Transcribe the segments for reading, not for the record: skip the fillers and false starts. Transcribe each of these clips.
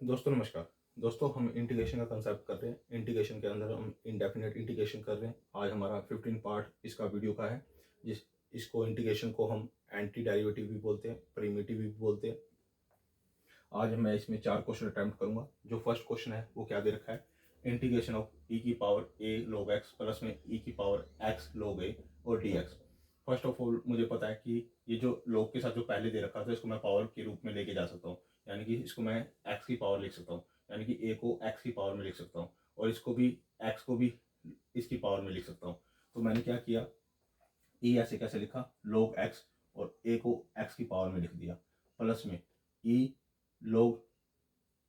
दोस्तों नमस्कार। दोस्तों हम इंटीग्रेशन का कंसेप्ट कर रहे हैं। इंटीग्रेशन के अंदर हम इंडेफिनेट इंटीग्रेशन कर रहे हैं। आज हमारा 15 पार्ट इसका वीडियो का है। इसको इंटीग्रेशन को हम एंटी डेरिवेटिव भी बोलते हैं, प्रिमिटिव भी बोलते हैं। आज मैं इसमें 4 क्वेश्चन अटेम्प्ट करूंगा। जो फर्स्ट क्वेश्चन है वो क्या दे रखा है, इंटीग्रेशन ऑफ ई की पावर ए log x प्लस में ई की पावर x log a और dx। फर्स्ट ऑफ ऑल मुझे पता है कि ये जो log के साथ जो पहले दे रखा था इसको मैं पावर के रूप में लेके जा सकता हूँ, यानी कि इसको मैं x की पावर लिख सकता हूँ, यानी कि a को x की पावर में लिख सकता हूँ और इसको भी x को भी इसकी पावर में लिख सकता हूँ। तो मैंने क्या किया, e ऐसे कैसे लिखा, log x और a को x की पावर में लिख दिया, प्लस में e log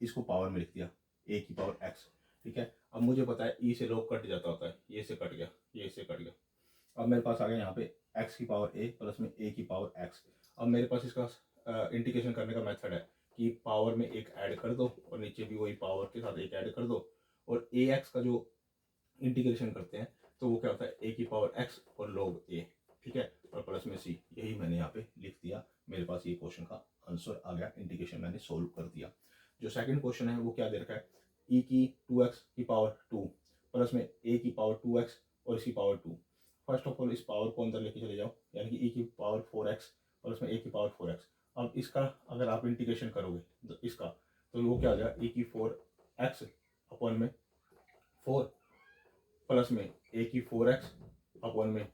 इसको पावर में लिख दिया a की पावर x। ठीक है, अब मुझे पता है e से log कट जाता होता है, ये से कट गया, ये से कट गया। अब मेरे पास आ गया यहाँ पे x की पावर a प्लस में a की पावर x। अब मेरे पास इसका इंटीग्रेशन करने का मेथड है कि पावर में एक ऐड कर दो और नीचे भी वही पावर के साथ एक ऐड कर दो, और ax का जो इंटीग्रेशन करते हैं तो वो क्या होता है a की पावर x और log a। ठीक है, और प्लस में c, यही मैंने यहाँ पे लिख दिया। मेरे पास ये क्वेश्चन का आंसर आ गया, इंटीग्रेशन मैंने सोल्व कर दिया। जो सेकंड क्वेश्चन है वो क्या दे रखा है, e की 2x की पावर 2 प्लस में a की पावर 2x और इसकी पावर 2। फर्स्ट ऑफ ऑल इस पावर को अंदर लेके चले जाओ, यानी कि e की पावर 4x प्लस में a की पावर 4x। अब इसका अगर आप इंटीग्रेशन करोगे तो इसका, तो वो क्या हो जाएगा, e की 4x अपॉन में 4 प्लस में a की 4x अपॉन में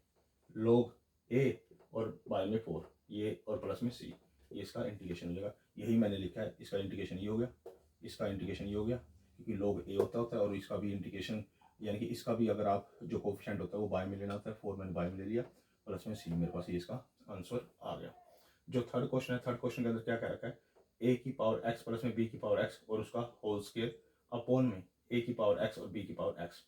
log a और बाय में 4, ये और प्लस में c, ये इसका इंटीग्रेशन हो जाएगा। यही मैंने लिखा है, इसका इंटीग्रेशन ये हो गया, इसका इंटीग्रेशन ये हो गया, क्योंकि log a होता है और इसका भी इंटीग्रेशन, यानी कि इसका भी अगर आप जो कोफिशिएंट होता है वो बाय में लेना होता है, 4 मैंने बाय में ले लिया, प्लस में c, मेरे पास ये इसका आंसर आ गया। जो थर्ड क्वेश्चन है, थर्ड क्वेश्चन के अंदर क्या कह रखा है, a की पावर x प्लस में b की पावर x और उसका होल स्केयर अपॉन में a की पावर x और b की पावर x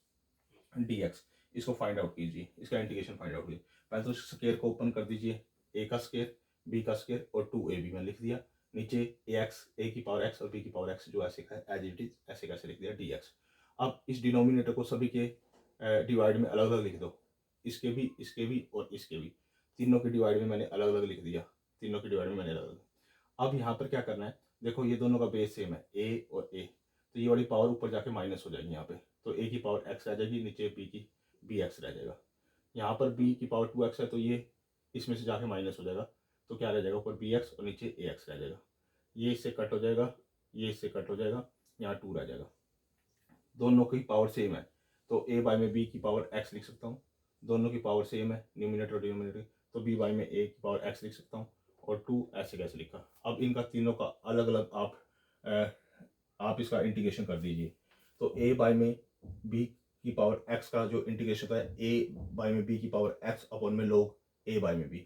dx। इसको फाइंड आउट कीजिए, इसका इंटीग्रेशन फाइंड आउट कीजिए। पहले तो स्केयर को ओपन कर दीजिए, a का स्केयर, b का स्केयर और 2ab मैंने लिख दिया। नीचे a की पावर x और b की पावर x जो ऐसे है एज इट इज, ऐसे कैसे लिख दिया dx। अब इस डिनोमिनेटर को सभी के डिवाइड में अलग अलग लिख दो, इसके भी और इसके भी, तीनों के डिवाइड में मैंने अलग अलग लिख दिया, तीनों के डिवाइड में मैंने अलग अलग। अब यहाँ पर क्या करना है, देखो ये दोनों का बेस सेम है a और a, तो ये वाली पावर ऊपर जाके माइनस हो जाएगी यहाँ पे, तो a की पावर x रह जाएगी, नीचे b की bx रह जाएगा। यहाँ पर b की पावर 2x है तो ये इसमें से जाके माइनस हो जाएगा, तो क्या रह जाएगा, ऊपर bx और नीचे ax रह जाएगा। ये इससे कट हो जाएगा, ये इससे कट हो जाएगा, यहाँ 2 रह जाएगा। दोनों की पावर सेम है तो a बाय में b की पावर x लिख सकता हूँ, दोनों की पावर सेम है न्यूमिनेटर और डिनोमिनेटर, तो b बाय में a की पावर x लिख सकता हूँ, और 2 ऐसे कैसे लिखा। अब इनका तीनों का अलग अलग आप इसका इंटीग्रेशन कर दीजिए। तो a बाय में b की पावर x का जो इंटीग्रेशन होता है, a बाय में b की पावर x अपॉन में log a बाय में b,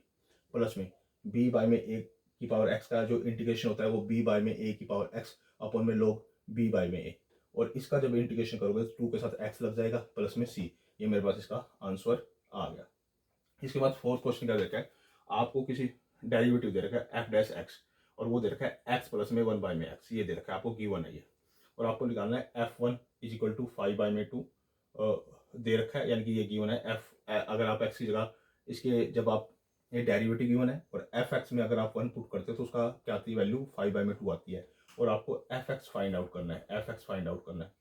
प्लस में b बाय में a की पावर x का जो इंटीग्रेशन होता है वो b बाय में a की पावर x अपॉन में log b बाय में a, और इसका जब इंटीग्रेशन करोगे तो 2 के साथ x लग जाएगा, प्लस में c। ये मेरे पास इसका आंसर आ गया। इसके बाद फोर्थ क्वेश्चन क्या देखा है, आपको किसी डेरिवेटिव दे रखा है f डैश x और वो दे रखा है x प्लस में 1 बाय में x, ये दे रखा है आपको गिवन है ये, और आपको निकालना है f1 is equal to 5 bye में 2 दे रखा है, यानी कि ये गिवन है f, अगर आप x की जगह इसके, जब आप ये डेरिवेटिव गिवन है और fx में अगर आप 1 पुट करते हो तो उसका क्या आती है वैल्यू, 5 बाय में 2 आती है, और आपको fx फाइंड आउट करना है, fx फाइंड आउट करना है।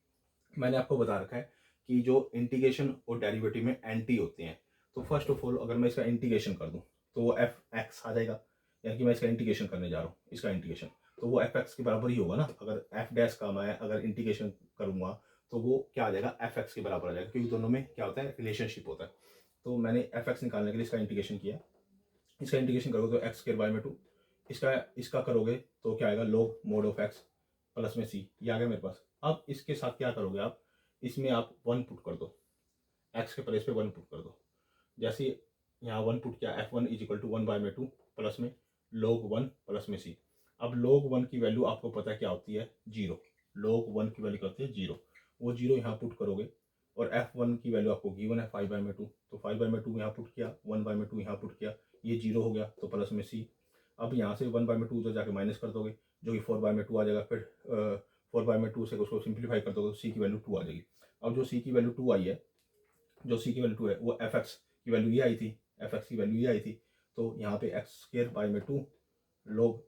मैंने आपको बता रखा है कि जो इंटीग्रेशन और डेरिवेटिव में एंटी होते हैं, तो फर्स्ट ऑफ ऑल अगर मैं इसका इंटीग्रेशन कर दूं तो वो एफ एक्स आ जाएगा, यानी कि मैं इसका इंटीग्रेशन करने जा रहा हूँ, इसका इंटीग्रेशन, तो वो एफ एक्स के बराबर ही होगा ना। अगर एफ डैश का मैं अगर इंटीग्रेशन करूंगा तो वो क्या आ जाएगा, एफ एक्स के बराबर आ जाएगा, क्योंकि दोनों में क्या होता है, रिलेशनशिप होता है। तो मैंने एफ एक्स निकालने के लिए इसका इंटीग्रेशन किया, इसका इंटीग्रेशन करोगे तो एक्स स्क्वायर बाय में 2, इसका इसका करोगे तो क्या आएगा, log mode of x plus में सी, ये आ गया मेरे पास। अब इसके साथ क्या करोगे आप, इसमें आप 1 पुट कर दो, एक्स के प्लेस पे 1 पुट कर दो, जैसे यहाँ 1 पुट किया, f1 is equal to 1 bye में 2 प्लस में log 1 प्लस में सी। अब log 1 की वैल्यू आपको पता है क्या होती है, 0, log 1 की वैल्यू क्या होती है 0, वो 0 यहाँ पुट करोगे, और f1 की वैल्यू आपको गिवन है 5 बाय में 2, तो 5 बाय में 2 यहाँ पुट किया, 1 बाय में 2 यहाँ पुट किया, ये 0 हो गया तो प्लस में सी। अब यहाँ से 1 बाय में 2 उधर जाके माइनस कर दोगे, जो कि 4 बाय में 2 आ जाएगा, फिर 4 बाय में 2 से उसको सिंप्लीफाई कर दोगे तो सी की वैल्यू 2 आ जाएगी। अब जो सी की वैल्यू 2 आई है, जो सी की वैल्यू 2 है वो एफ एक्स की वैल्यू ये आई थी, एफ एक्स की वैल्यू ये आई थी, तो यहाँ पे एक्स स्क्र बाय में 2 log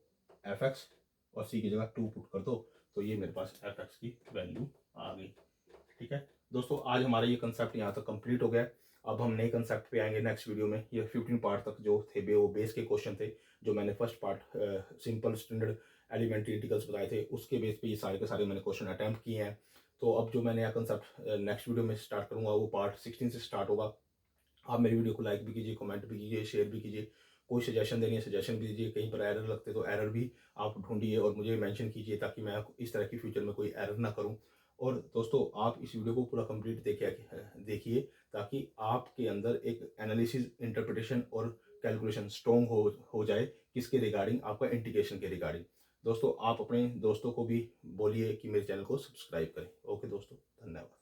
एफ एक्स और सी की जगह 2 पुट कर दो, तो ये मेरे पास एफ एक्स की वैल्यू आ गई। ठीक है दोस्तों, आज हमारा ये कंसेप्ट यहाँ तक कंप्लीट हो गया। अब हम नए कंसेप्ट पे आएंगे नेक्स्ट वीडियो में। ये 15 पार्ट तक जो थे वो बेस के क्वेश्चन थे, जो मैंने first part simple standard elementary integrals बताए थे, उसके बेस पे ये सारे के सारे मैंने क्वेश्चन अटैम्प्ट किए हैं। तो अब जो मैं नया कंसेप्ट नेक्स्ट वीडियो में स्टार्ट करूँगा वो पार्ट 16 से स्टार्ट होगा। आप मेरी वीडियो को लाइक भी कीजिए, कमेंट भी कीजिए, शेयर भी कीजिए। कोई सजेशन देनी है सजेशन भी दीजिए, कहीं पर एरर लगते तो एरर भी आप ढूंढिए और मुझे मेंशन कीजिए, ताकि मैं इस तरह की फ्यूचर में कोई एरर ना करूं। और दोस्तों, आप इस वीडियो को पूरा कंप्लीट देखिए, ताकि आपके अंदर एक एनालिसिस, इंटरप्रिटेशन और कैलकुलेशन स्ट्रॉन्ग हो जाए। किसके रिगार्डिंग? आपका इंटीग्रेशन के रिगार्डिंग। दोस्तों, आप अपने दोस्तों को भी बोलिए कि मेरे चैनल को सब्सक्राइब करें। ओके दोस्तों, धन्यवाद।